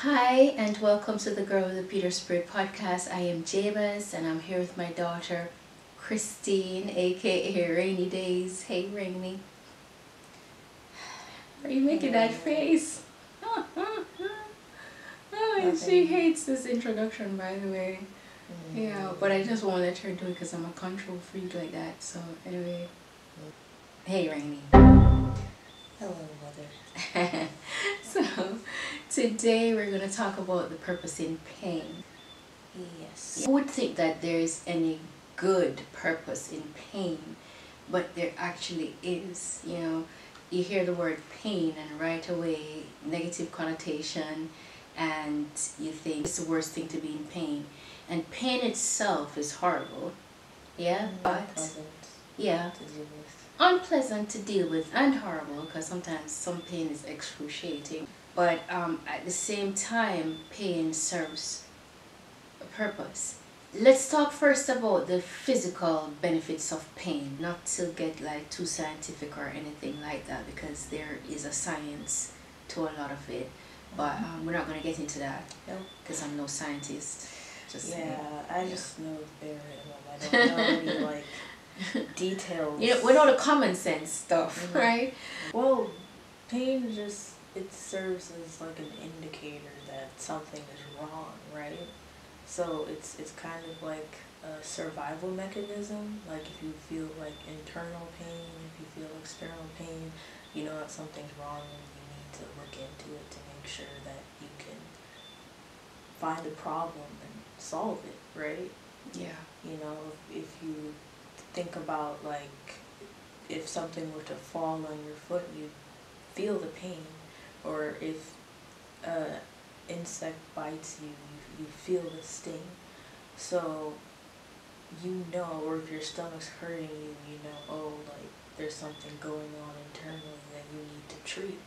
Hi and welcome to the Girl with the Peter Spirit podcast. I am Jabez and I'm here with my daughter Christine, aka Rainy Days. Hey Rainy. Are you making that face? Oh, she hates this introduction, by the way. Yeah, but I just won't let her do it because I'm a control freak like that. So anyway, hey Rainy. Hello, Mother. So today we're going to talk about the purpose in pain. Yes. I would think that there's any good purpose in pain, but there actually is. You know, you hear the word pain and right away negative connotation, and you think it's the worst thing to be in pain. And pain itself is horrible, yeah, but yeah, unpleasant to deal with and horrible because sometimes some pain is excruciating. But at the same time, pain serves a purpose. Let's talk first about the physical benefits of pain, not to get like too scientific or anything like that because there is a science to a lot of it. But we're not going to get into that because I'm no scientist. Just I just know very well. I don't know any like details. You know, we know the common sense stuff, right? Well, pain just it serves as like an indicator that something is wrong, right? So it's kind of like a survival mechanism. Like if you feel like internal pain, if you feel external pain, you know that something's wrong and you need to look into it to make sure that you can find the problem and solve it, right? Yeah. You know, if you think about like if something were to fall on your foot, you'd feel the pain. Or if an insect bites you, you feel the sting. So you know, or if your stomach's hurting you, you know, oh, like there's something going on internally that you need to treat.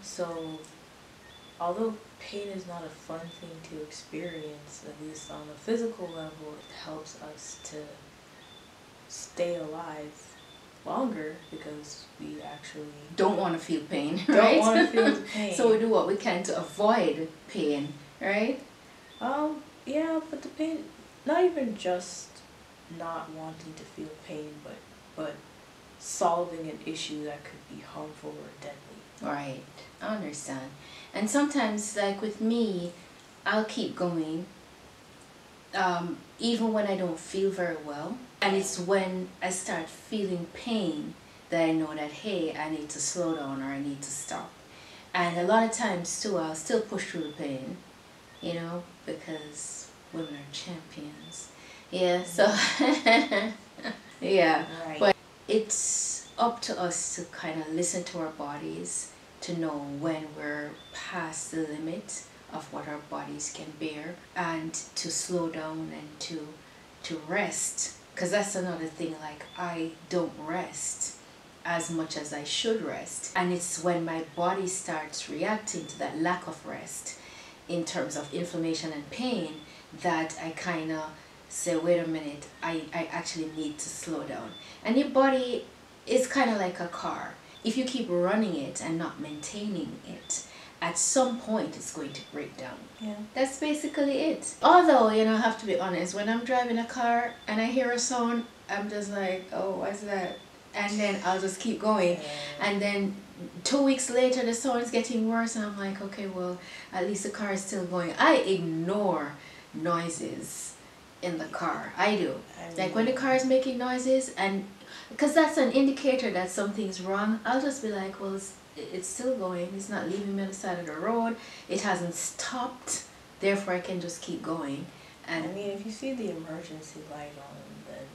So although pain is not a fun thing to experience, at least on a physical level, it helps us to stay alive longer because we actually don't want to feel pain, don't right? want to feel the pain. So we do what we can to avoid pain, right? Yeah, but the pain, not even just not wanting to feel pain, but solving an issue that could be harmful or deadly. Right, I understand. And sometimes, like with me, I'll keep going even when I don't feel very well. And it's when I start feeling pain that I know that, hey, I need to slow down or I need to stop. And a lot of times too, I'll still push through the pain, you know, because women are champions. Yeah, so, yeah. Right. But it's up to us to kind of listen to our bodies, to know when we're past the limit of what our bodies can bear, and to slow down and to rest. Because that's another thing, like I don't rest as much as I should rest. And it's when my body starts reacting to that lack of rest in terms of inflammation and pain that I kind of say, wait a minute, I actually need to slow down. And your body is kind of like a car. If you keep running it and not maintaining it, at some point it's going to break down. Yeah. That's basically it. Although, you know, I have to be honest, when I'm driving a car and I hear a sound, I'm just like, oh, what's that? And then I'll just keep going. And then 2 weeks later, the sound is getting worse and I'm like, okay, well, at least the car is still going. I ignore noises in the car. I do. Like when the car is making noises, and because that's an indicator that something's wrong, I'll just be like, well, it's still going. It's not leaving me on the side of the road. It hasn't stopped. Therefore, I can just keep going. And I mean, if you see the emergency light on, then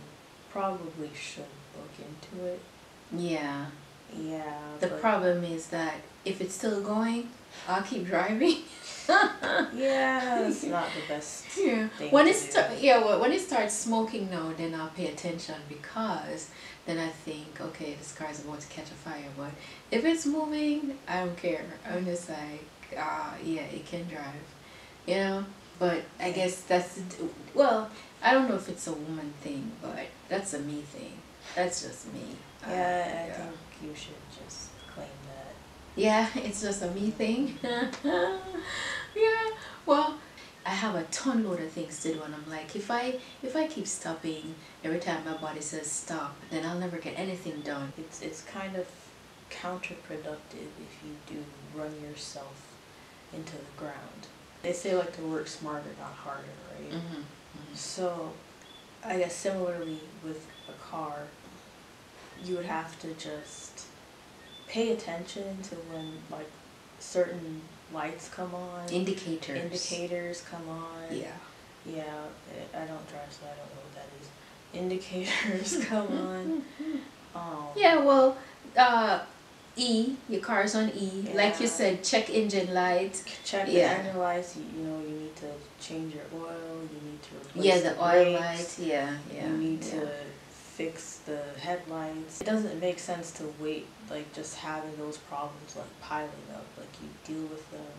probably should look into it. Yeah. Yeah. The problem is that if it's still going, I'll keep driving. Yeah, it's not the best thing when to it when it starts smoking now, then I'll pay attention because then I think, okay, this car is about to catch a fire. But if it's moving, I don't care. I'm just like, yeah, it can drive, you know. But I guess that's, well, I don't know if it's a woman thing, but that's a me thing. That's just me. Yeah, I think you should just claim that. Yeah, it's just a me thing. Yeah, have a ton load of things to do, and I'm like, if I keep stopping every time my body says stop, then I'll never get anything done. It's kind of counterproductive if you do run yourself into the ground. They say like to work smarter, not harder, right? Mm-hmm. Mm-hmm. So I guess similarly with a car, you would have to just pay attention to when like certain lights come on. Indicators come on. Yeah. Yeah, I don't drive, so I don't know what that is. Indicators come on. Yeah, well, your car's on E. Yeah. Like you said, check engine light. Check the engine lights. You know, you need to change your oil. You need to replace the oil light. Yeah. You need to fix the headlights. It doesn't make sense to wait, like just having those problems like piling up. Like you deal with them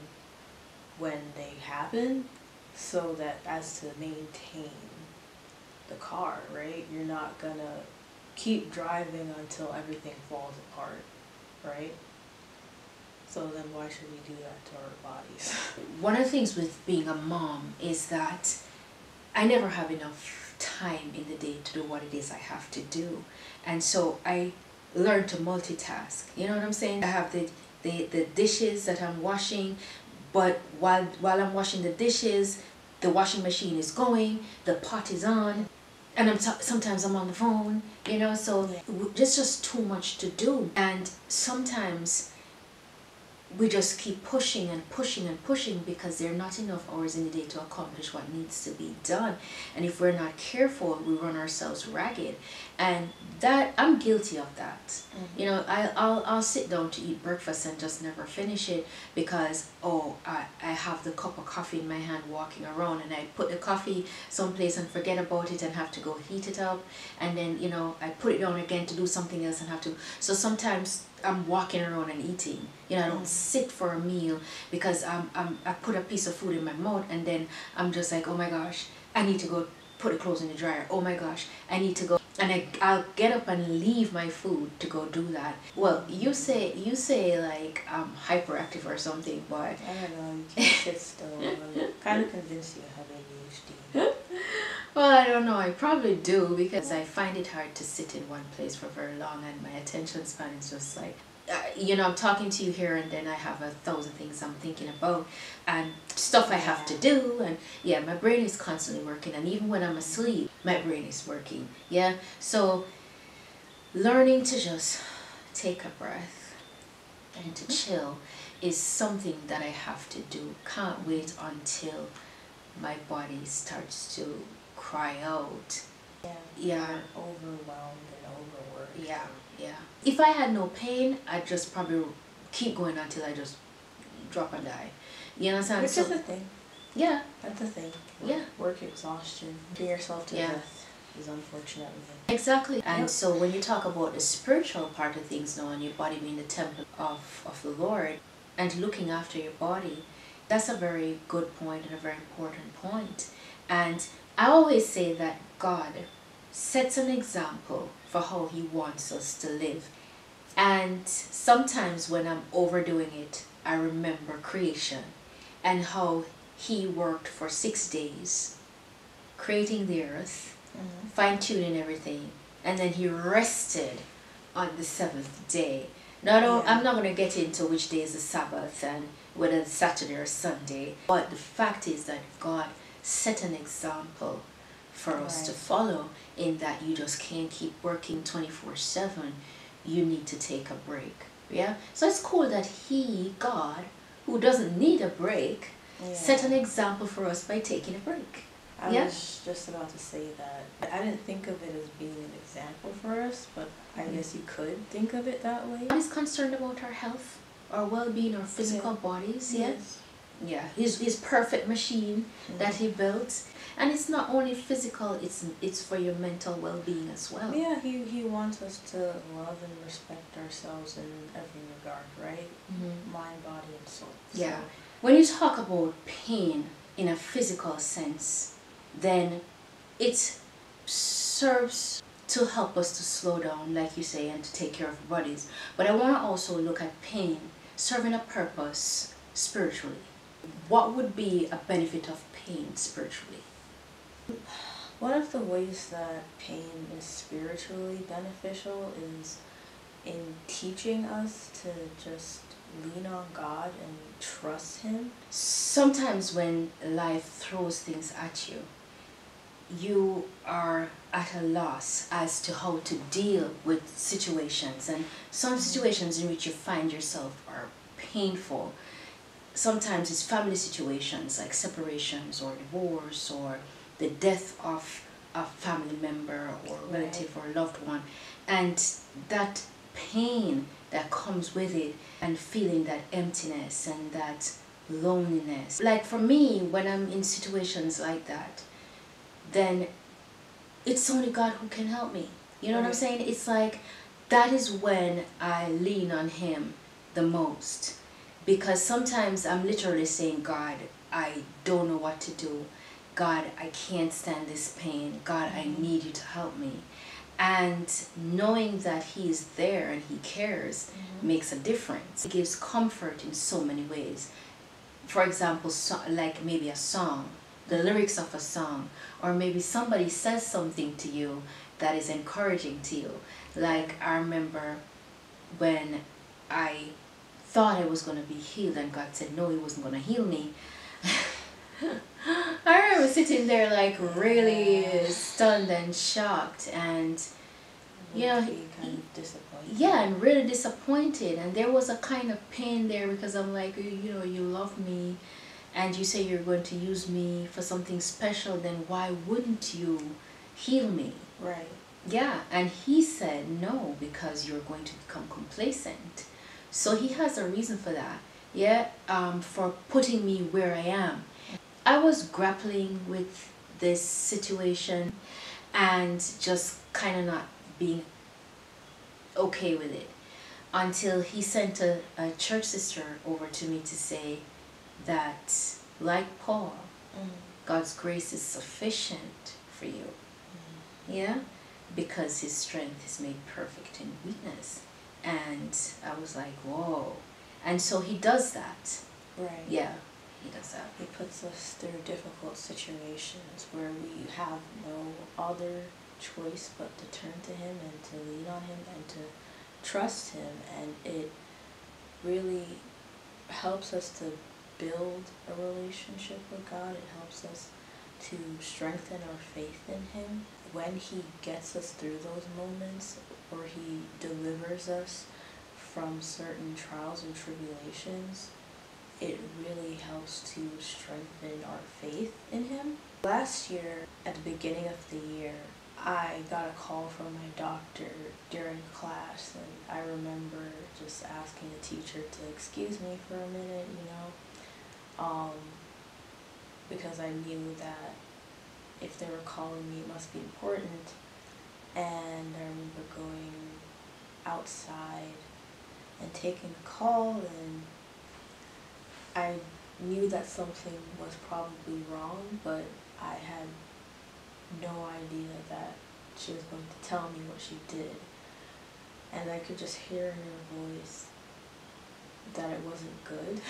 when they happen, so that as to maintain the car, right? You're not gonna keep driving until everything falls apart, right? So then why should we do that to our bodies? One of the things with being a mom is that I never have enough time in the day to do what it is I have to do. And so I learn to multitask. You know what I'm saying? I have the dishes that I'm washing, but while I'm washing the dishes, the washing machine is going, the pot is on, and sometimes I'm on the phone, you know, so there's just too much to do. And sometimes we just keep pushing and pushing and pushing because there are not enough hours in the day to accomplish what needs to be done. And if we're not careful, we run ourselves ragged. And that, I'm guilty of that. Mm-hmm. You know, I'll sit down to eat breakfast and just never finish it because, I have the cup of coffee in my hand walking around, and I put the coffee someplace and forget about it and have to go heat it up. And then, you know, I put it down again to do something else and have to. So sometimes I'm walking around and eating. You know, I don't sit for a meal because I put a piece of food in my mouth, and then I'm just like, oh my gosh, I need to go put the clothes in the dryer. Oh my gosh, I need to go. And I'll get up and leave my food to go do that. Well, you say like I'm hyperactive or something, but I don't know, you can't sit still. I'm kind of convinced you have ADHD. Well, I don't know, I probably do because I find it hard to sit in one place for very long, and my attention span is just like, you know, I'm talking to you here and then I have 1,000 things I'm thinking about and stuff I have to do, and yeah, my brain is constantly working, and even when I'm asleep, my brain is working, yeah? So, learning to just take a breath and to chill is something that I have to do. Can't wait until my body starts to cry out. Yeah. Overwhelmed and overworked. Yeah. If I had no pain, I'd just probably keep going until I just drop and die. You understand? Which is the thing. Yeah. That's the thing. Yeah. Work exhaustion. Being yourself to death is unfortunately. Exactly. And so when you talk about the spiritual part of things now, and your body being the temple of the Lord, and looking after your body, that's a very good point and a very important point. And I always say that God sets an example for how he wants us to live. And sometimes when I'm overdoing it, I remember creation and how he worked for 6 days creating the earth, fine-tuning everything, and then he rested on the 7th day. Now, I'm not going to get into which day is the Sabbath and whether it's Saturday or Sunday, but the fact is that God set an example for us to follow, in that you just can't keep working 24/7. You need to take a break. Yeah, so it's cool that God, who doesn't need a break, set an example for us by taking a break. I was just about to say that. I didn't think of it as being an example for us, but I guess you could think of it that way. God is concerned about our health, our well-being, our physical bodies. Yeah, his perfect machine that he built. And it's not only physical, it's for your mental well-being as well. Yeah, he wants us to love and respect ourselves in every regard, right? Mind, body, and soul. Yeah. When you talk about pain in a physical sense, then it serves to help us to slow down, like you say, and to take care of our bodies. But I want to also look at pain serving a purpose spiritually. What would be a benefit of pain spiritually? One of the ways that pain is spiritually beneficial is in teaching us to just lean on God and trust Him. Sometimes when life throws things at you, you are at a loss as to how to deal with situations, and some situations in which you find yourself are painful. Sometimes it's family situations like separations or divorce or the death of a family member or relative or loved one, and that pain that comes with it, and feeling that emptiness and that loneliness. Like for me, when I'm in situations like that, then it's only God who can help me. You know what I'm saying? It's like that is when I lean on Him the most, because sometimes I'm literally saying, God, I don't know what to do. God, I can't stand this pain. God, I need you to help me. And knowing that He is there and He cares makes a difference. It gives comfort in so many ways. For example, like maybe a song, the lyrics of a song, or maybe somebody says something to you that is encouraging to you. Like I remember when I thought I was going to be healed and God said no, He wasn't going to heal me. I remember sitting there like really stunned and shocked, and Kind of disappointed. yeah, and really disappointed. And there was a kind of pain there, because I'm like, you know, you love me and you say you're going to use me for something special, then why wouldn't you heal me? Right. Yeah, and He said no, because you're going to become complacent. So He has a reason for that. Yeah, for putting me where I am. I was grappling with this situation and just kind of not being okay with it, until He sent a church sister over to me to say that, like Paul, God's grace is sufficient for you. Yeah, because His strength is made perfect in weakness. And I was like, whoa. And so He does that. Right. Yeah, He does that. He puts us through difficult situations where we have no other choice but to turn to Him and to lean on Him and to trust Him. And it really helps us to build a relationship with God. It helps us to strengthen our faith in Him. When He gets us through those moments, or He delivers us from certain trials and tribulations, it really helps to strengthen our faith in Him. Last year, at the beginning of the year, I got a call from my doctor during class, and I remember just asking the teacher to excuse me for a minute, because I knew that if they were calling me, it must be important. And I remember going outside and taking the call, and I knew that something was probably wrong, but I had no idea that she was going to tell me what she did. And I could just hear in her voice that it wasn't good.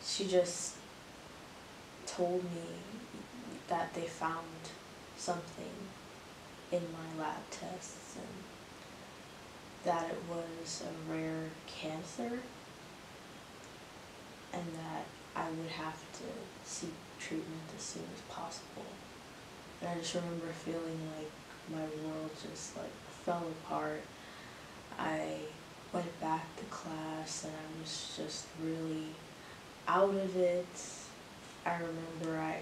She just told me that they found something in my lab tests, and that it was a rare cancer, and that I would have to seek treatment as soon as possible. And I just remember feeling like my world just like fell apart. I went back to class and I was just really out of it. I remember I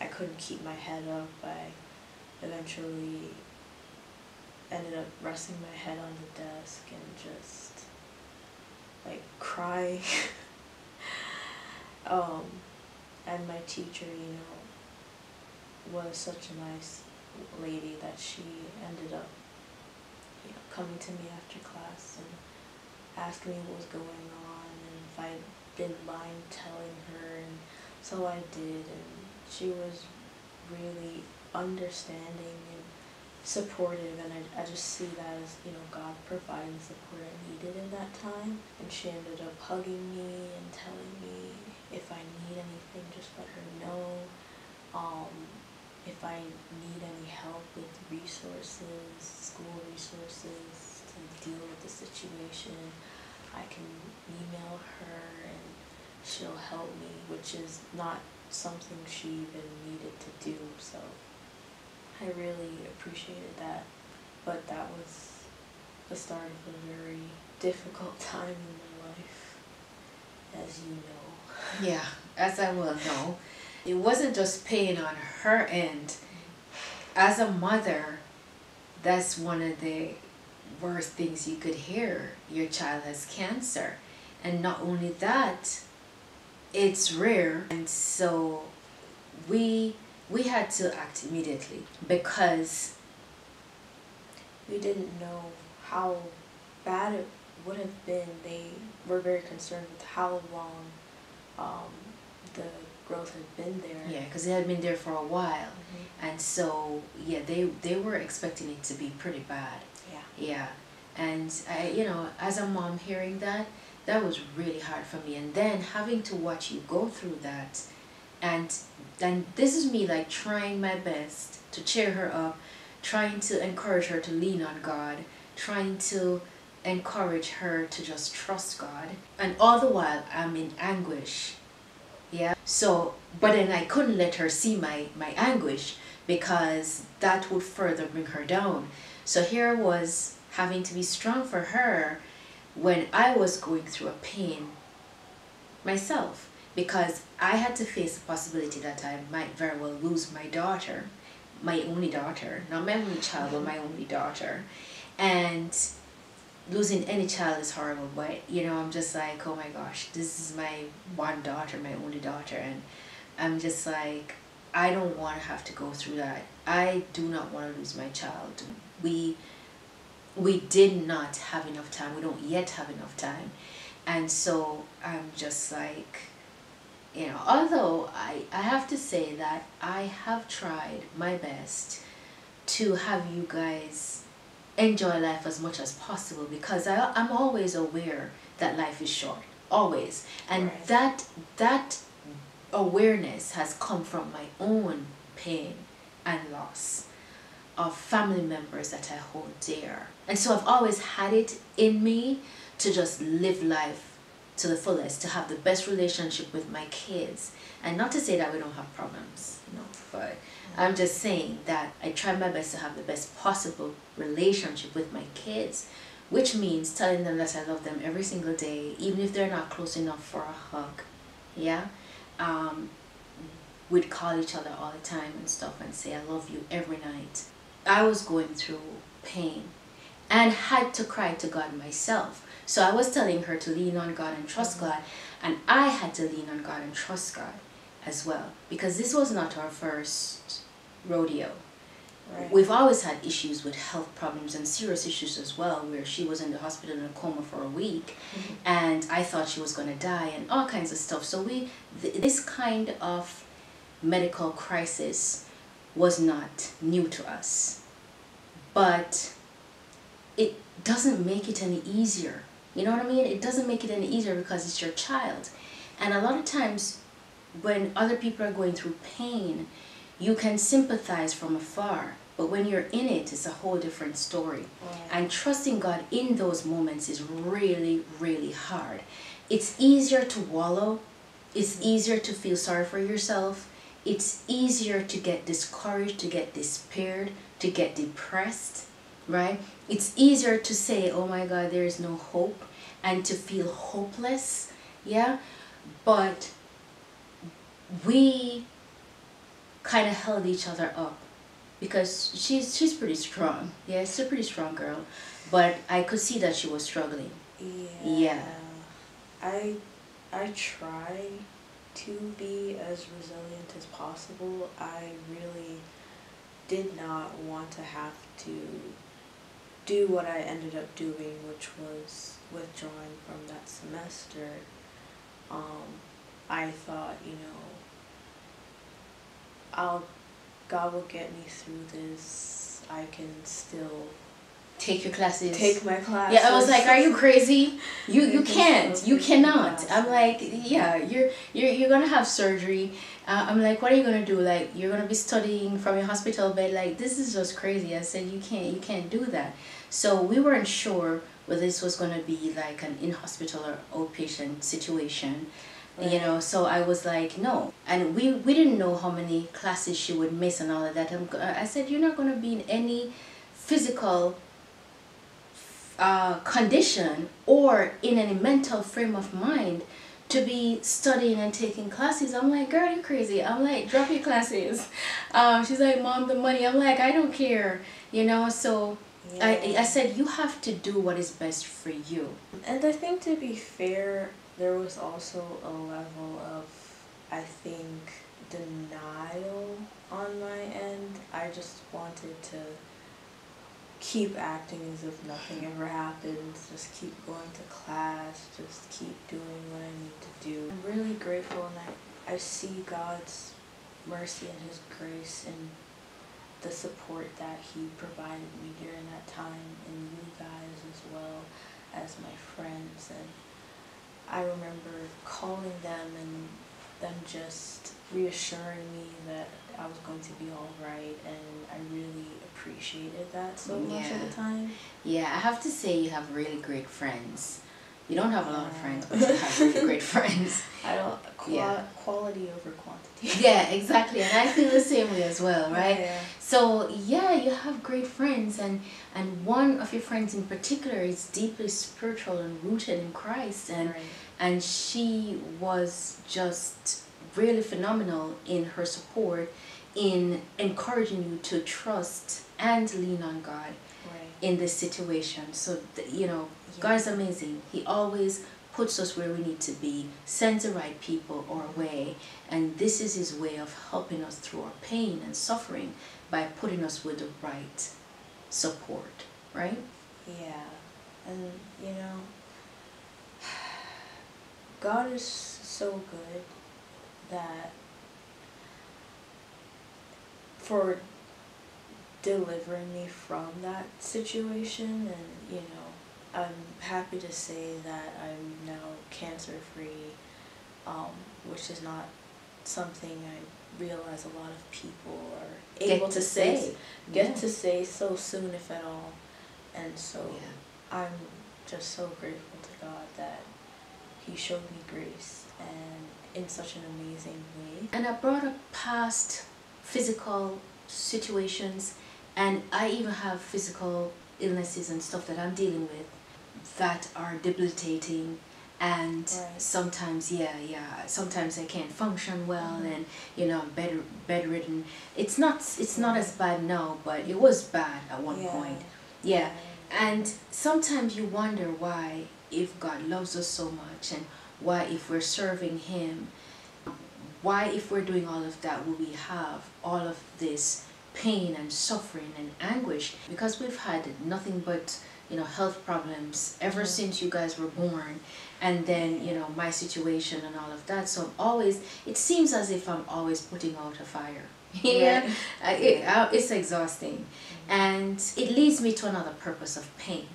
couldn't keep my head up. I eventually ended up resting my head on the desk and just like crying. And my teacher, was such a nice lady that she ended up, coming to me after class and asking me what was going on and if I didn't mind telling her, and so I did, and she was really understanding and supportive, and I just see that as, you know, God providing the support I needed in that time. And she ended up hugging me and telling me if I need anything, just let her know. If I need any help with resources, school resources to deal with the situation, I can email her and she'll help me, which is not something she even needed to do. So I really appreciated that, but that was the start of a very difficult time in my life, as you know. Yeah, as I well know. It wasn't just pain on her end. As a mother, that's one of the worst things you could hear. Your child has cancer. And not only that, it's rare. And so we had to act immediately because we didn't know how bad it would have been. They were very concerned with how long the growth had been there. Yeah, because it had been there for a while. And so, yeah, they were expecting it to be pretty bad. Yeah. And, you know, as a mom hearing that was really hard for me. And then having to watch you go through that. And this is me, like, trying my best to cheer her up, trying to encourage her to lean on God, trying to encourage her to just trust God. And all the while, I'm in anguish. Yeah. So, but then I couldn't let her see my anguish because that would further bring her down. So here I was having to be strong for her when I was going through a pain myself, because I had to face the possibility that I might very well lose my daughter, my only daughter, not my only child, but my only daughter. And losing any child is horrible, but you know, I'm just like, oh my gosh, this is my one daughter, my only daughter, and I'm just like, I don't want to have to go through that. I do not want to lose my child. We did not have enough time. We don't yet have enough time. And so I'm just like, you know, although I have to say that I have tried my best to have you guys enjoy life as much as possible, because I'm always aware that life is short, always. And right. that awareness has come from my own pain and loss of family members that I hold dear. And so I've always had it in me to just live life to the fullest, to have the best relationship with my kids. And not to say that we don't have problems, you know, but I'm just saying that I try my best to have the best possible relationship with my kids, which means telling them that I love them every single day, even if they're not close enough for a hug. Yeah. We'd call each other all the time and stuff and say I love you every night. I was going through pain and had to cry to God myself. So I was telling her to lean on God and trust God, and I had to lean on God and trust God as well, because this was not our first rodeo. Right. We've always had issues with health problems and serious issues as well, where she was in the hospital in a coma for a week, and I thought she was going to die and all kinds of stuff. So this kind of medical crisis was not new to us, but it doesn't make it any easier. You know what I mean? It doesn't make it any easier because it's your child. And a lot of times when other people are going through pain, you can sympathize from afar, but when you're in it, it's a whole different story. And trusting God in those moments is really, really hard. It's easier to wallow. It's easier to feel sorry for yourself. It's easier to get discouraged, to get despaired, to get depressed, right? It's easier to say, oh my God, there is no hope, and to feel hopeless, yeah? But we kind of held each other up because she's pretty strong. Yeah, she's a pretty strong girl, but I could see that she was struggling. Yeah. I try to be as resilient as possible. I really did not want to have to do what I ended up doing, which was withdrawing from that semester. I thought, you know, God will get me through this. I can still take your classes. Take my classes. Yeah, I was like, are you crazy? You can't. You cannot. Classes. I'm like, yeah, you're gonna have surgery. I'm like, what are you gonna do? Like, you're gonna be studying from your hospital bed? Like, this is just crazy. I said, you can't do that. So we weren't sure whether this was gonna be like an in-hospital or outpatient situation. Right. You know, so I was like, no. And we didn't know how many classes she would miss and all of that. I said, you're not gonna be in any physical condition or in any mental frame of mind to be studying and taking classes. I'm like, girl, you're crazy. I'm like, drop your classes. She's like, Mom, the money. I'm like, I don't care, you know. So yeah. I said, you have to do what is best for you. And I think, to be fair, there was also a level of, I think, denial on my end. I just wanted to keep acting as if nothing ever happens, just keep going to class, just keep doing what I need to do. I'm really grateful, and I see God's mercy and His grace and the support that He provided me during that time, and you guys as well as my friends. And I remember calling them and them just reassuring me that I was going to be all right, and I really appreciated that so much at the time. Yeah, I have to say, you have really great friends. You don't have a lot of friends, but you have really great friends. I don't quality over quantity. Yeah, exactly, and I feel the same way as well, right? Yeah. So yeah, you have great friends, and one of your friends in particular is deeply spiritual and rooted in Christ, and right. and she was just really phenomenal in her support, in encouraging you to trust and lean on God in this situation. So you know, God is amazing. He always puts us where we need to be, sends the right people our way, and this is His way of helping us through our pain and suffering by putting us with the right support, right? Yeah, and you know, God is so good that for delivering me from that situation, and you know, I'm happy to say that I'm now cancer-free, which is not something I realize a lot of people are able to say so soon, if at all. And so I'm just so grateful to God that He showed me grace and in such an amazing way. And I brought up past physical situations, and I even have physical illnesses and stuff that I'm dealing with that are debilitating, and sometimes sometimes I can't function well, and you know, I'm bedridden. It's not as bad now, but it was bad at one point. And sometimes you wonder why, if God loves us so much, and why, if we're serving Him, why, if we're doing all of that, will we have all of this pain and suffering and anguish? Because we've had nothing but, you know, health problems ever since you guys were born, and then, you know, my situation and all of that. So I'm always, it seems as if I'm always putting out a fire. It's exhausting, and it leads me to another purpose of pain,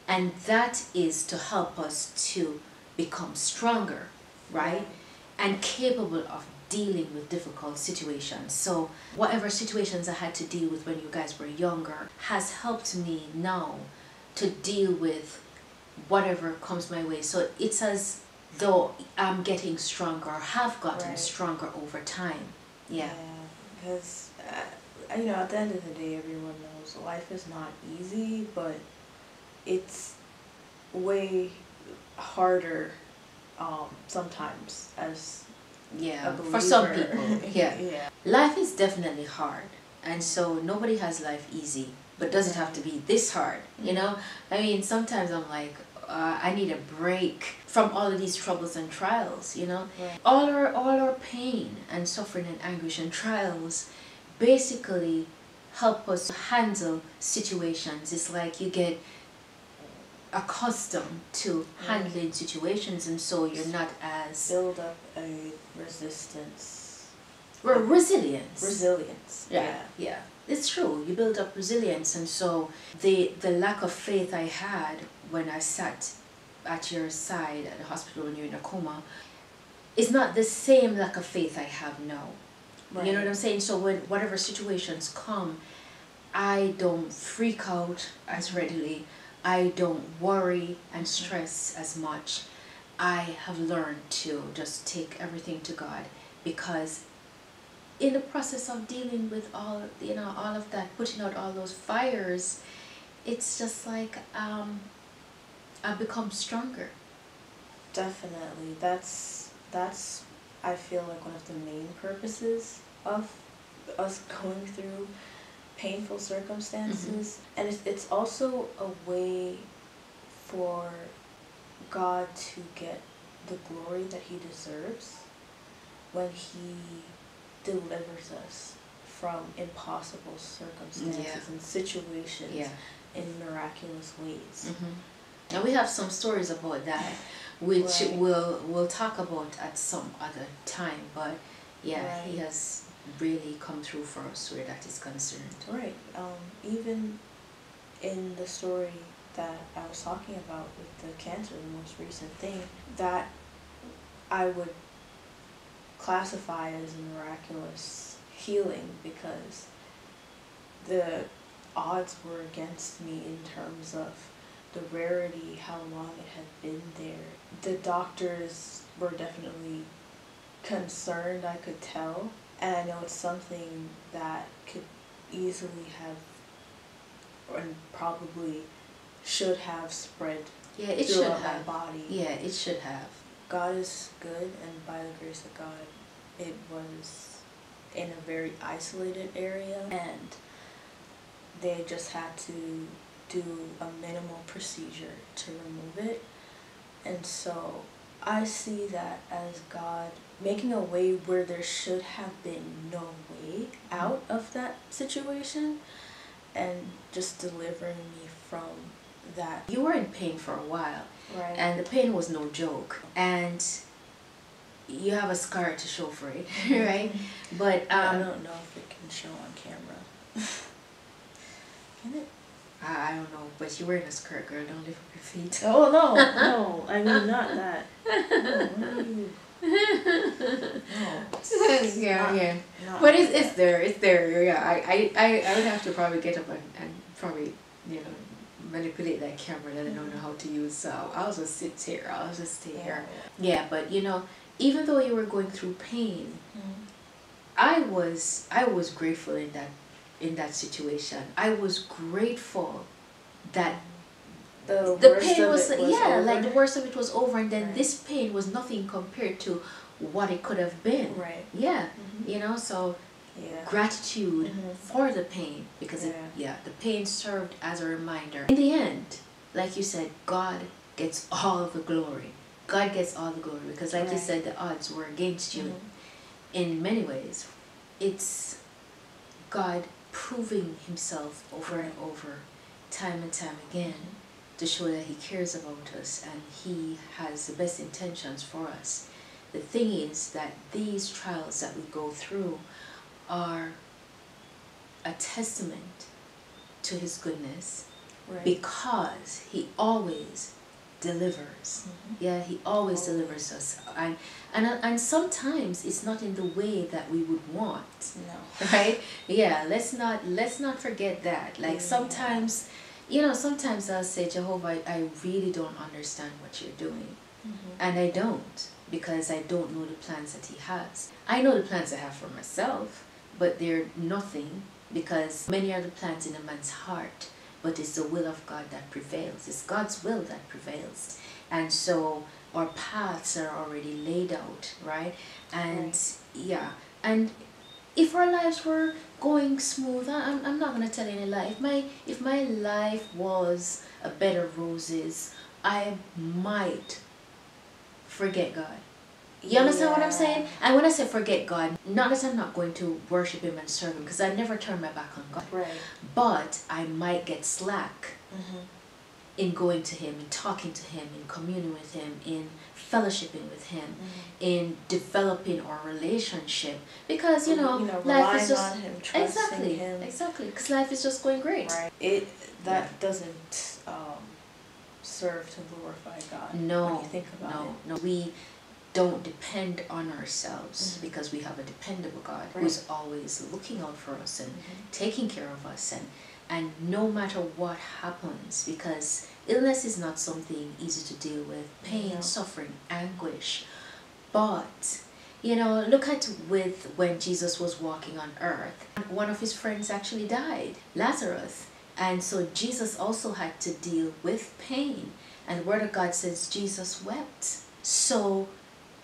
and that is to help us to become stronger, right? And capable of dealing with difficult situations. So whatever situations I had to deal with when you guys were younger has helped me now to deal with whatever comes my way. So it's as though I'm getting stronger, or have gotten stronger over time. Because you know, at the end of the day, everyone knows life is not easy, but it's way harder sometimes as a believer. For some people. Life is definitely hard, and so nobody has life easy, but does it have to be this hard? You know, I mean, sometimes I'm like, I need a break from all of these troubles and trials, you know. All our pain and suffering and anguish and trials basically help us handle situations. It's like you get accustomed to handling situations, and so you're not as build up a resistance or resilience. Yeah. it's true. You build up resilience, and so the lack of faith I had when I sat at your side at the hospital when you're in a coma is not the same lack of faith I have now. Right. You know what I'm saying? So when whatever situations come, I don't freak out as readily. I don't worry and stress as much. I have learned to just take everything to God, because in the process of dealing with all of that, putting out all those fires, it's just like I've become stronger. Definitely. That's I feel like one of the main purposes of us going through painful circumstances. And it's also a way for God to get the glory that he deserves when he delivers us from impossible circumstances and situations in miraculous ways. Now we have some stories about that, which we'll talk about at some other time, but he has really come through for us where that is concerned. Right. Even in the story that I was talking about with the cancer, the most recent thing, that I would classify as a miraculous healing, because the odds were against me in terms of the rarity, how long it had been there. The doctors were definitely concerned, I could tell, and I know it's something that could easily have, and probably should have, spread throughout my body. Yeah, it should have. God is good, and by the grace of God, it was in a very isolated area, and they just had to do a minimal procedure to remove it. And so I see that as God making a way where there should have been no way out of that situation, and just delivering me from that. You were in pain for a while, right? And the pain was no joke, and you have a scar to show for it, right? But I don't know if it can show on camera. Can it? I don't know, but you're wearing a skirt, girl. Don't lift up your feet. Oh no, I mean not that. Yeah. But it's there. Yeah, I would have to probably get up and probably manipulate that camera that I don't know how to use. So I'll just sit here. I'll just stay here. Yeah, but even though you were going through pain, I was grateful in that situation. I was grateful that the pain was over. Like the worst of it was over, and then this pain was nothing compared to what it could have been. Right. Yeah. So gratitude for the pain, because the pain served as a reminder. In the end, like you said, God gets all of the glory. God gets all the glory, because like you said, the odds were against you in many ways. It's God proving himself over and over, time and time again, to show that he cares about us and he has the best intentions for us. The thing is that these trials that we go through are a testament to his goodness, because he always delivers. Yeah, he always delivers us, and sometimes it's not in the way that we would want. No. Right? Yeah, let's not forget that. Like sometimes sometimes I'll say, Jehovah, I really don't understand what you're doing. And I don't, because I don't know the plans that he has. I know the plans I have for myself, but they're nothing, because many are the plans in a man's heart, but it's the will of God that prevails. It's God's will that prevails. And so our paths are already laid out, right? And and if our lives were going smooth, I'm not going to tell any lie. If my life was a bed of roses, I might forget God. You understand what I'm saying? And when I say forget God, not that I'm not going to worship him and serve him, because I never turn my back on God. Right. But I might get slack in going to him, in talking to him, in communing with him, in fellowshipping with him, in developing our relationship, because life is just on him, trusting exactly, because life is just going great. Right. That doesn't serve to glorify God. No, when you think about it. No. We don't depend on ourselves because we have a dependable God who's always looking out for us and taking care of us, and no matter what happens, because illness is not something easy to deal with, pain, suffering, anguish, but look at when Jesus was walking on earth, one of his friends actually died, Lazarus, and so Jesus also had to deal with pain, and the Word of God says Jesus wept. So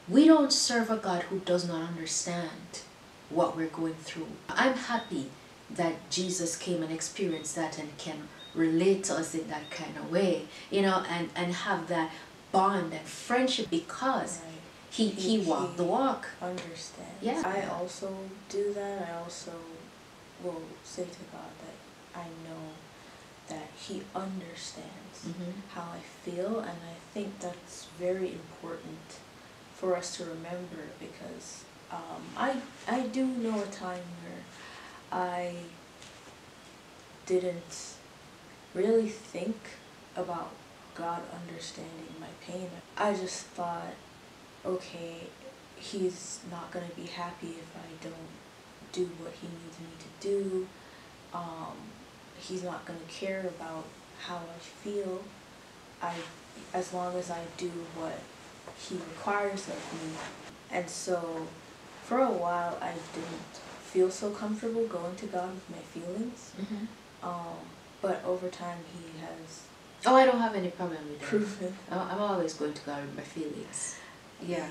we don't serve a God who does not understand what we're going through. I'm happy that Jesus came and experienced that and can relate to us in that kind of way, and have that bond and friendship because he walked the walk. Understand. Yeah. I also do that. I also will say to God that I know that he understands how I feel, and I think that's very important for us to remember, because I do know a time where I didn't really think about God understanding my pain. I just thought, okay, he's not going to be happy if I don't do what he needs me to do. He's not going to care about how I feel. As long as I do what he requires of me. And so for a while I didn't feel so comfortable going to God with my feelings. But over time he has I don't have any problem with that. proven. I'm always going to God with my feelings. Yeah.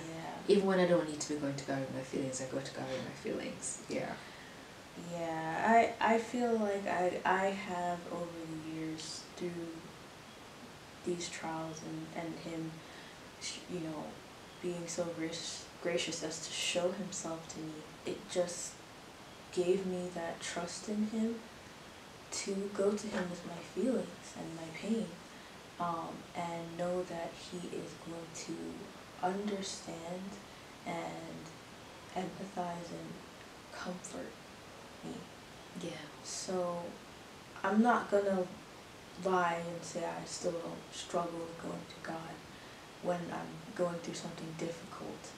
Even when I don't need to be going to God with my feelings, I go to God with my feelings. Yeah. Yeah, I feel like I have over the years, through these trials and him, being so gracious as to show himself to me, it just gave me that trust in him to go to him with my feelings and my pain, and know that he is going to understand and empathize and comfort me. Yeah. So I'm not gonna lie and say I still don't struggle with going to God when I'm going through something difficult,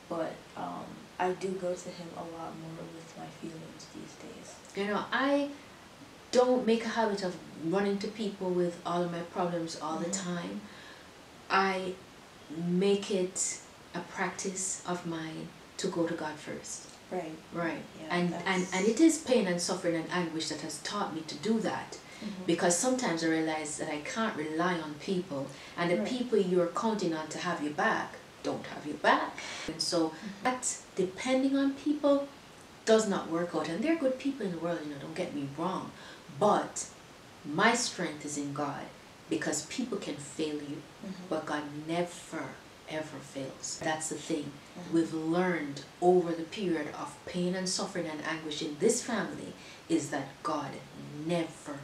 but I do go to him a lot more with my feelings these days. I don't make a habit of running to people with all of my problems all the time. I make it a practice of mine to go to God first. Right. Yeah, and it is pain and suffering and anguish that has taught me to do that. Because sometimes I realize that I can't rely on people, and the people you're counting on to have your back don't have your back. And so that depending on people does not work out. And there are good people in the world, don't get me wrong. But my strength is in God, because people can fail you, but God never ever fails. That's the thing. We've learned over the period of pain and suffering and anguish in this family is that God never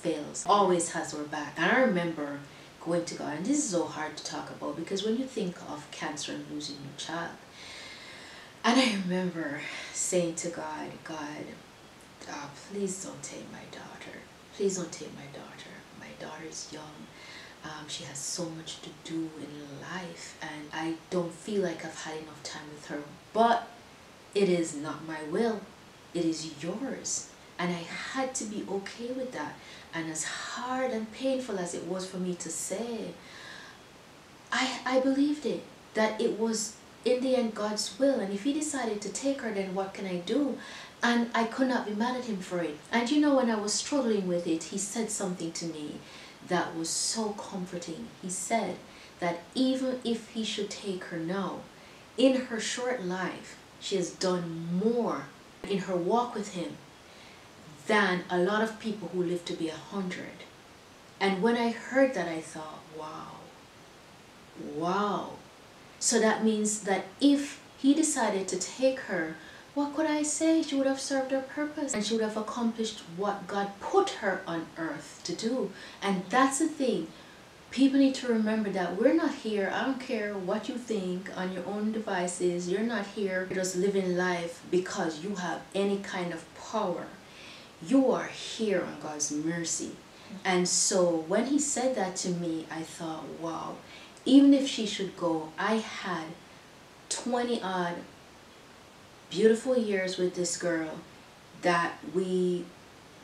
fails, always has our back. And I remember going to God, and this is so hard to talk about because when you think of cancer and losing your child, and I remember saying to God, please don't take my daughter. Please don't take my daughter. My daughter is young. She has so much to do in life, and I don't feel like I've had enough time with her. But it is not my will. It is yours. And I had to be okay with that. And as hard and painful as it was for me to say, I believed it, that it was in the end God's will. And if he decided to take her, then what can I do? And I could not be mad at him for it. And when I was struggling with it, he said something to me that was so comforting. He said that even if he should take her now, in her short life, she has done more in her walk with him than a lot of people who live to be 100. And when I heard that, I thought, wow. So that means that if he decided to take her, what could I say? She would have served her purpose, and she would have accomplished what God put her on earth to do. And that's the thing. people need to remember that we're not here. I don't care what you think on your own devices. You're not here just living life because you have any kind of power. You are here on God's mercy. And so when he said that to me, I thought, wow, even if she should go, I had 20 odd beautiful years with this girl that we,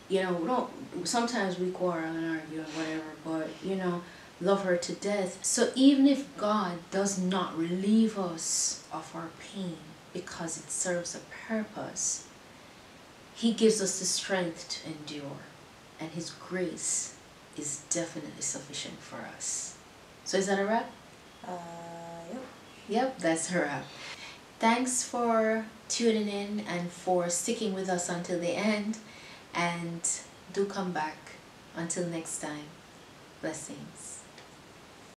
you know, sometimes we quarrel and argue and whatever, but, you know, love her to death. So even if God does not relieve us of our pain because it serves a purpose, he gives us the strength to endure, and his grace is definitely sufficient for us. So is that a wrap? Yep. Yep, that's a wrap. Thanks for tuning in and for sticking with us until the end, and do come back. Until next time, blessings.